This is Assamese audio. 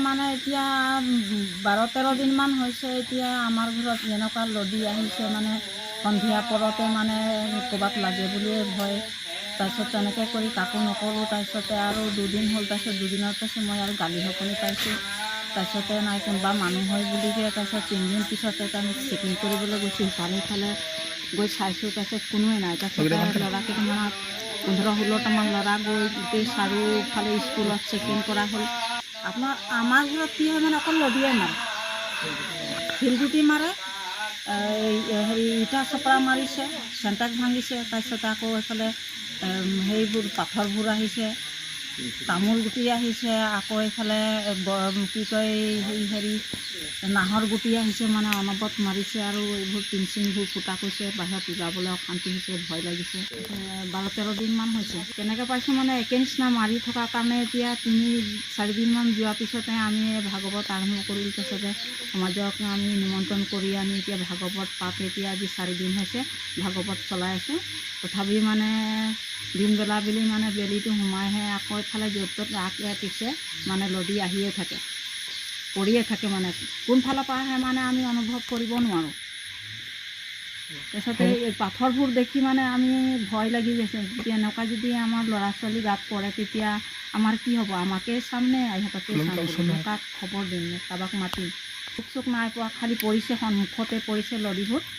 মানে এতিয়া 12-13 দিনমান হৈছে। এতিয়া আমাৰ ঘৰত যেনেকুৱা লদি আহিছে, মানে সন্ধিয়া পৰতে মানে ক'ৰবাত লাগে বুলিয়ে ভয়। তাৰপিছত তেনেকৈ কৰি কাকো নকৰোঁ। তাৰপিছতে আৰু 2 দিন হ'ল। তাৰপিছত 2 দিনৰ পাছত মই আৰু গালি শপনি পাইছোঁ। তাৰপিছতে নাই কোনোবা মানুহ হয় বুলিকে তাৰপিছত 3 দিন পিছতে আমি চেকিং কৰিবলৈ গৈছোঁ। সিফালে গৈ চাইছোঁ, তাৰপিছত কোনোৱে নাই। তাৰপিছতে ল'ৰা কেইটামান 15-16টামান ল'ৰা গৈ গোটেই চাৰিওফালে স্কুলত চেকিং কৰা হ'ল। আমাৰ ঘৰত কি হয় মানে অকল লদিয়ে মাৰে, শিলগুটি মাৰে, হেৰি ইটা চপৰা মাৰিছে, চেণ্টাক ভাঙিছে। তাৰপিছত আকৌ এইফালে সেইবোৰ পাথৰবোৰ আহিছে, তামোল গুটি আহিছে, আকৌ এইফালে কি কয় হেৰি নাহৰ গুটি আহিছে, মানে অনবৰত মাৰিছে। আৰু এইবোৰ টিং-চিংবোৰ ফুটা কৰিছে, বাহিৰত ওলাবলৈ অশান্তি হৈছে, ভয় লাগিছে। 12-13 দিনমান হৈছে। কেনেকৈ পাইছোঁ মানে একে নিচিনা মাৰি থকাৰ কাৰণে এতিয়া 3-4 দিনমান যোৱাৰ পিছতে আমি ভাগৱত আৰম্ভ কৰিলোঁ। তাৰপিছতে সমাজক আমি নিমন্ত্ৰণ কৰি আনি এতিয়া ভাগৱত পাঠ এতিয়া আজি 4 দিন হৈছে ভাগৱত চলাই আছোঁ। তথাপি মানে দিনবেলা বুলি মানে বেলিটো সোমাইহে আকৌ এফালে য'ত ত'ত পিছে মানে লদি আহিয়ে থাকে, পৰিয়ে থাকে। মানে কোনফালৰ পৰা আহে মানে আমি অনুভৱ কৰিব নোৱাৰোঁ। তাৰপিছতে এই পাথৰবোৰ দেখি মানে আমি ভয় লাগি গৈছে। তেতিয়া এনেকুৱা যদি আমাৰ ল'ৰা ছোৱালী গাত পৰে তেতিয়া আমাৰ কি হ'ব? আমাকেই চামনে ইহঁতকে চাম? কাক খবৰ দিম, কাৰোবাক মাতিম? চোক নাই পোৱা, খালি পৰিছে, সন্মুখতে পৰিছে লদিবোৰ।